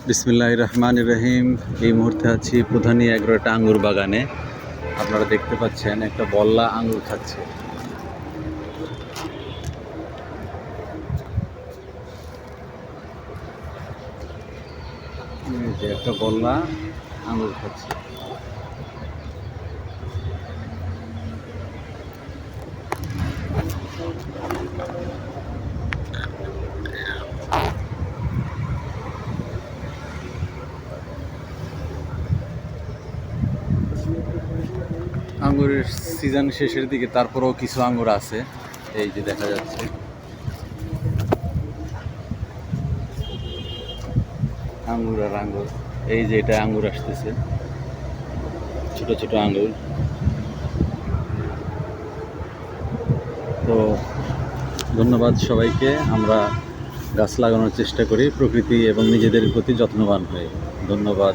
বিসমিল্লাহির রহমানির রহিম। এই মুহূর্তে আছি প্রধানী এগ্রো একটা আঙ্গুর বাগানে। আপনারা দেখতে পাচ্ছেন একটা বল্লা আঙ্গুর খাচ্ছে। এই যে একটা বল্লা আঙ্গুর খাচ্ছে। আঙ্গুরের সিজন শেষের দিকে, তারপরেও কিছু আঙ্গুর আছে, এই যে দেখা যাচ্ছে আঙ্গুর আর আঙ্গুর। এই যে এটা আঙ্গুর আসতেছে, ছোট ছোট আঙ্গুর। তো ধন্যবাদ সবাইকে। আমরা গাছ লাগানোর চেষ্টা করি প্রকৃতি এবং নিজেদের প্রতি যত্নবান হয়ে। ধন্যবাদ।